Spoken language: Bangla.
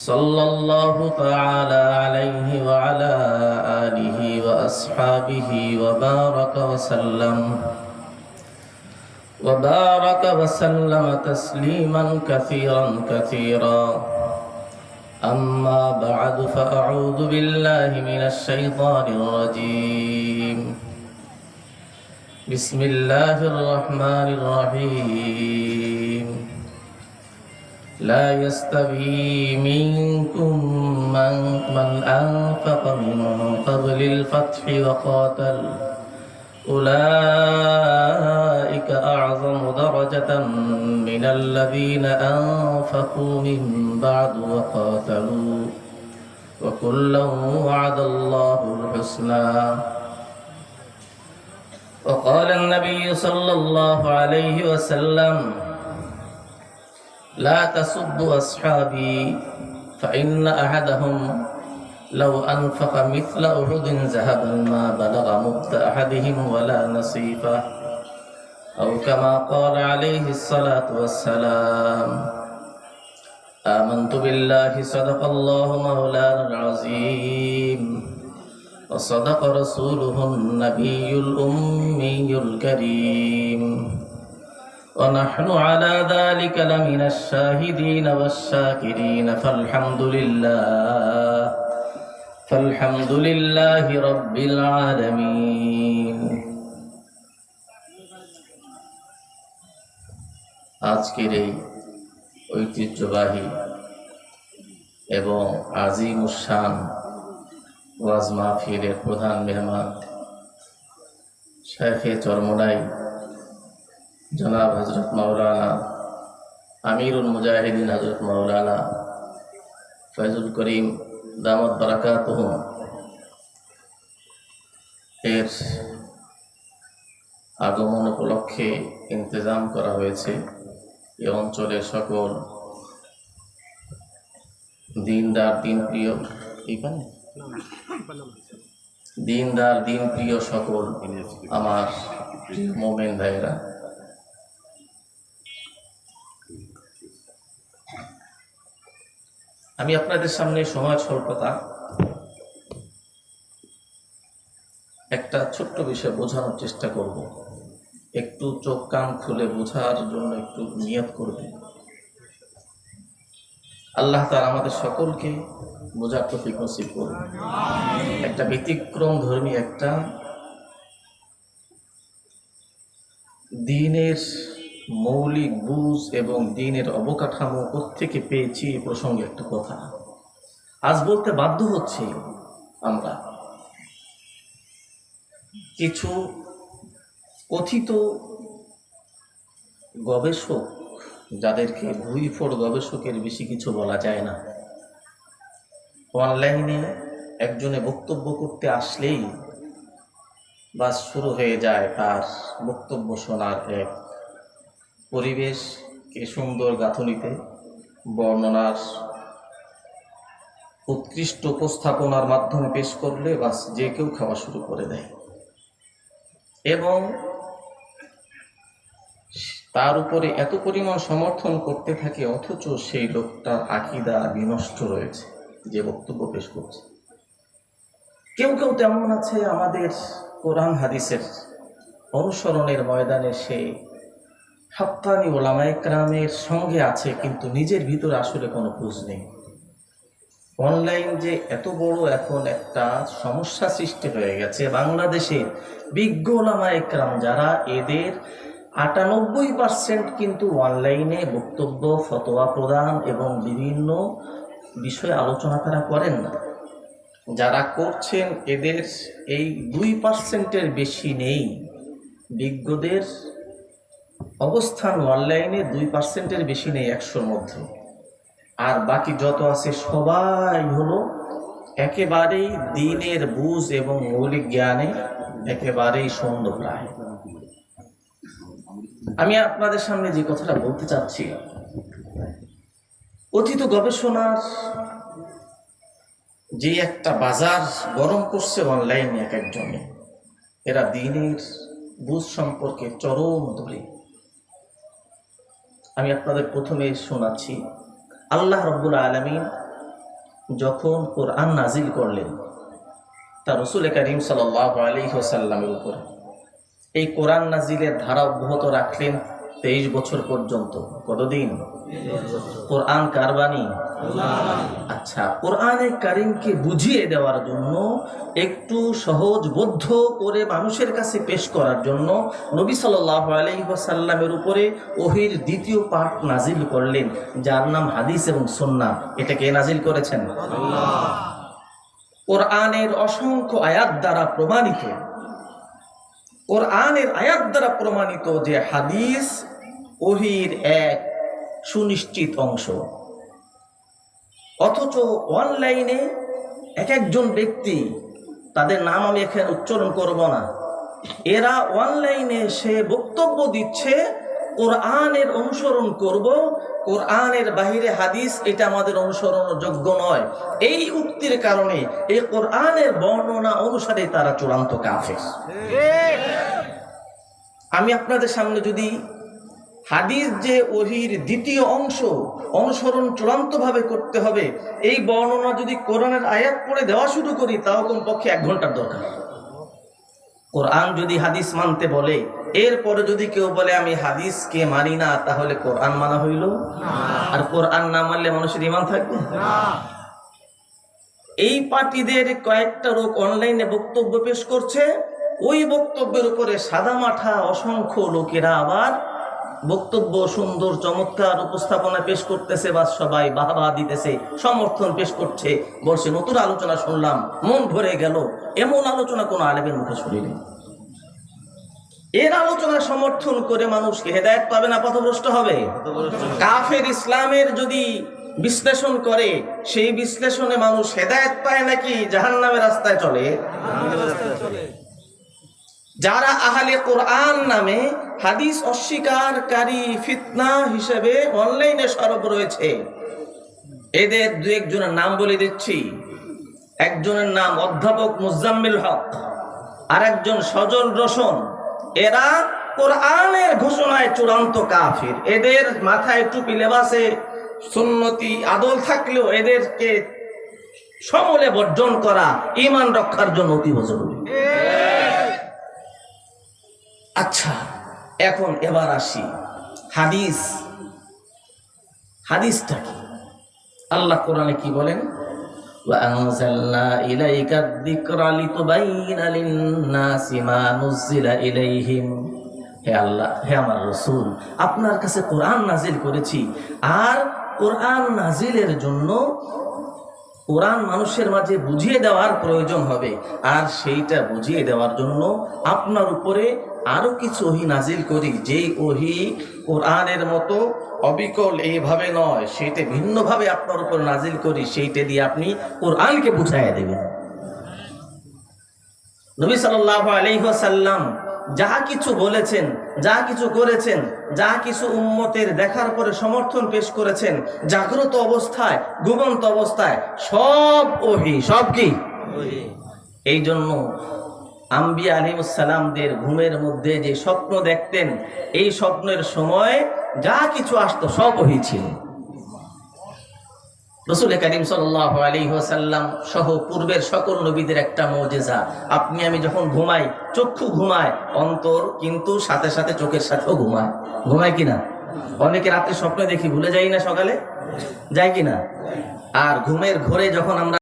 صلى الله تعالى عليه وعلى آله وأصحابه وبارك وسلم تسليما كثيرا أما بعد فأعوذ بالله من الشيطان الرجيم بسم الله الرحمن الرحيم لا يستوي منكم من أنفق من قبل الفتح وقاتل أولئك أعظم درجة من الذين أنفقوا من بعد وقاتلوا وكلا وعد الله الحسنى وقال النبي صلى الله عليه وسلم لا تسبوا أصحابي فإن أحدهم لو أنفق مثل أحد ذهبا ما بلغ مد أحدهم ولا نصيفه أو كما قال عليه الصلاة والسلام آمنت بالله صدق الله مولانا العظيم وصدق رسوله النبي الأمي الكريم ونحن على ذلك لمن الشاهدين والشاكرين فالحمد لله رب العالمين আজকের এই ঐতিহ্যবাহী এবং আজিমুশান ওয়াজ মাহফিলের প্রধান মেহমান শাইখে চরমোনাই জনাব হযরত মাওলানা আমিরুল মুজাহিদিন হযরত মাওলানা ফয়জুল করিম দামাত বারাকাতুহু এর আগমন উপলক্ষে ইন্তজাম করা হয়েছে। এ অঞ্চলের সকল দিনদার দিন প্রিয় সকল আমার মোমেন ভাইয়েরা, আমি আপনাদের সামনে সময় স্বল্পতা একটা ছোট্ট বিষয় বোঝানোর চেষ্টা করব। একটু চোখ কান খুলে বোঝার জন্য একটু নিয়ত করবেন। আল্লাহ তাআলা আমাদের সকলকে বোঝার তৌফিক নসিব করুন। একটা ব্যতিক্রম ধর্মী একটা দ্বীনের মৌলিক বুঝ এবং দ্বীনের অবকাঠামো কোত্থেকে পেয়েছি এই প্রসঙ্গে একটা কথা আজ বলতে বাধ্য হচ্ছি। আমরা কিছু কথিত গবেষক, যাদেরকে ভুইফোড় গবেষকের বেশি কিছু বলা যায় না, অনলাইনে একজনে বক্তব্য করতে আসলেই বাস শুরু হয়ে যায় তার বক্তব্য শোনার এক পরিবেশকে সুন্দর গাঁথুনিতে বর্ণনার উৎকৃষ্ট উপস্থাপনার মাধ্যমে পেশ করলে বাস যে কেউ খাওয়া শুরু করে দেয় এবং তার উপরে এত পরিমাণ সমর্থন করতে থাকে, অথচ সেই লোকটার আকীদা বিনষ্ট রয়েছে যে বক্তব্য পেশ করছে। কেউ কেউ তেমন আছে আমাদের কোরআন হাদিসের অনুসরণের ময়দানে সে হাক্কানি ওলামায়ে কেরামের সঙ্গে আছে, কিন্তু নিজের ভিতরে আসলে কোনো বুঝ নেই। অনলাইন যে এত বড় এখন একটা সমস্যা সৃষ্টি হয়ে গেছে, বাংলাদেশের বিজ্ঞ ওলামায়ে কেরাম যারা, এদের 98% কিন্তু অনলাইনে বক্তব্য, ফতোয়া প্রদান এবং বিভিন্ন বিষয়ে আলোচনা তারা করেন না। যারা করছেন এদের এই 2%-এর বেশি নেই। বিজ্ঞদের অবস্থান অনলাইনে 2%-এর বেশি নেই 100-র মধ্যে, আর বাকি যত আছে সবাই হলো একেবারেই দ্বীনের বুঝ এবং মৌলিক জ্ঞানে একেবারেই শূন্যপ্রায়। আমি আপনাদের সামনে যে কথাটা বলতে চাচ্ছি, কথিত গবেষণার যে একটা বাজার গরম করছে অনলাইনে এক একজনে, এরা দ্বীনের বুঝ সম্পর্কে চরম দূরে। আমি আপনাদের প্রথমে শোনাচ্ছি, আল্লাহ রাব্বুল আলামিন যখন কোরআন নাজিল করলেন তা রাসূল করিম সাল্লাল্লাহু আলাইহি ওয়াসাল্লামের উপরে এই কোরআন নাজিলের ধারা অব্যাহত রাখলেন 23 বছর পর্যন্ত। কতদিন? কোরআন কার বাণী? আচ্ছা, কোরআনে কারীমকে বুঝিয়ে দেওয়ার জন্য, একটু সহজবোধ্য করে মানুষের কাছে পেশ করার জন্য নবী সাল্লাল্লাহু আলাইহি ওয়াসাল্লামের উপরে ওহীর দ্বিতীয় পাঠ নাজিল করলেন, যার নাম হাদিস এবং সুন্নাহ। এটা কে নাজিল করেছেন? আল্লাহ। কোরআনের অসংখ্য আয়াত দ্বারা প্রমাণিত, কোরআনের আয়াত দ্বারা প্রমাণিত যে হাদিস ওহীর এক সুনিশ্চিত অংশ। অথচ অনলাইনে এক একজন ব্যক্তি, তাদের নাম আমি এখানে উচ্চারণ করব না, এরা অনলাইনে সে বক্তব্য দিচ্ছে কোরআনের অনুসরণ করব, কোরআনের বাহিরে হাদিস এটা আমাদের অনুসরণের যোগ্য নয়। এই উক্তির কারণে এই কোরআনের বর্ণনা অনুসারে তারা চূড়ান্ত কাফের। আমি আপনাদের সামনে যদি হাদিস যে ওহীর দ্বিতীয় অংশ অনুসরণ চূড়ান্তভাবে করতে হবে, এই বর্ণনা যদি কোরআনের আয়াত পড়ে দেওয়া শুরু করি, তাও কমপক্ষে 1 ঘন্টার দরকার। কোরআন যদি হাদিস মানতে বলে, এরপরে যদি কেউ বলে আমি হাদিসকে মানি না, তাহলে কোরআন মানা হইল? আর কোরআন না মানলে মানুষের ঈমান থাকবে? এই পার্টিদের কয়েকটা লোক অনলাইনে বক্তব্য পেশ করছে, ওই বক্তব্যের উপরে সাদামাঠা অসংখ্য লোকেরা আবার বক্তব্য সুন্দর চমৎকার উপস্থাপনা পেশ করতেছে, বা সবাই বাহবা দিতেছে, সমর্থন পেশ করছে, বলছে নতুন আলোচনা শুনলাম, মন ভরে গেল। এমন আলোচনা কোনো আলেমের মুখে শুনিনি। এর আলোচনা সমর্থন করে মানুষকে হেদায়েত পাবে না পথভ্রষ্ট হবে? কাফের ইসলামের যদি বিশ্লেষণ করে, সেই বিশ্লেষণে মানুষ হেদায়েত পায় নাকি জাহান্নামের রাস্তায় চলে? যারা আহলে কোরআন নামে হাদিস অস্বীকারী ফিতনা হিসেবে অনলাইনে সরব রয়েছে, এদের 2-1 জনের নাম বলে দিচ্ছি। একজনের নাম অধ্যাপক মুজাম্মিল হক, আর একজন সজল রোশন। এরা কোরআনের ঘোষণায় চূড়ান্ত কাফির। এদের মাথায় টুপি, লেবাসে সুন্নতি আদল থাকলেও এদেরকে সমূলে বর্জন করা ঈমান রক্ষার জন্য অতীব জরুরি। আচ্ছা, এখন এবার আসি হাদিসটা কি? আল্লাহ কোরআনে কি বলেন? وَأَنزَلْنَا إِلَيْكَ الذِّكْرَ لِتُبَيِّنَ لِلنَّاسِ مَا نُزِّلَ إِلَيْهِمْ। হে আল্লাহ, হে আমার রাসূল, আপনার কাছে কোরআন নাজিল করেছি, আর কোরআন নাজিলের জন্য কোরআন মানুষের মাঝে বুঝিয়ে দেওয়ার প্রয়োজন হবে, আর সেইটা বুঝিয়ে দেওয়ার জন্য আপনার উপরে আরো কিছু ওহী নাজিল করি, যেই ওহী কোরআনের মতো অবিকল এইভাবে নয়, সেইটা ভিন্নভাবে আপনার উপর নাজিল করি, সেইটা দিয়ে আপনি কোরআনকে বুঝাইয়া দেবেন। নবী সাল্লাল্লাহু আলাইহি ওয়াসাল্লাম যাহা কিছু বলেছেন, যা কিছু করেছেন, যা কিছু উম্মতের দেখার পরে সমর্থন পেশ করেছেন, জাগ্রত অবস্থায়, ঘুমন্ত অবস্থায়, সব ওহী। সব কি? এই জন্য আম্বিয়া আলাইহিস সালামদের ঘুমের মধ্যে যে স্বপ্ন দেখতেন, এই স্বপ্নের সময় যা কিছু আসতো সব ওহী ছিল। রাসূল করিম সাল্লাল্লাহু আলাইহি ওয়াসাল্লাম সহ পূর্বের সকল নবীদের একটা মুজিজা, আপনি আমি যখন ঘুমাই, চক্ষু ঘুমায়, অন্তর কিন্তু সাথে সাথে চোখের সাথেও ঘুমায়। ঘুমায় কিনা? অনেকে রাতে স্বপ্নে দেখি, ভুলে যাই না, সকালে যায় কিনা? আর ঘুমের ঘোরে যখন আমরা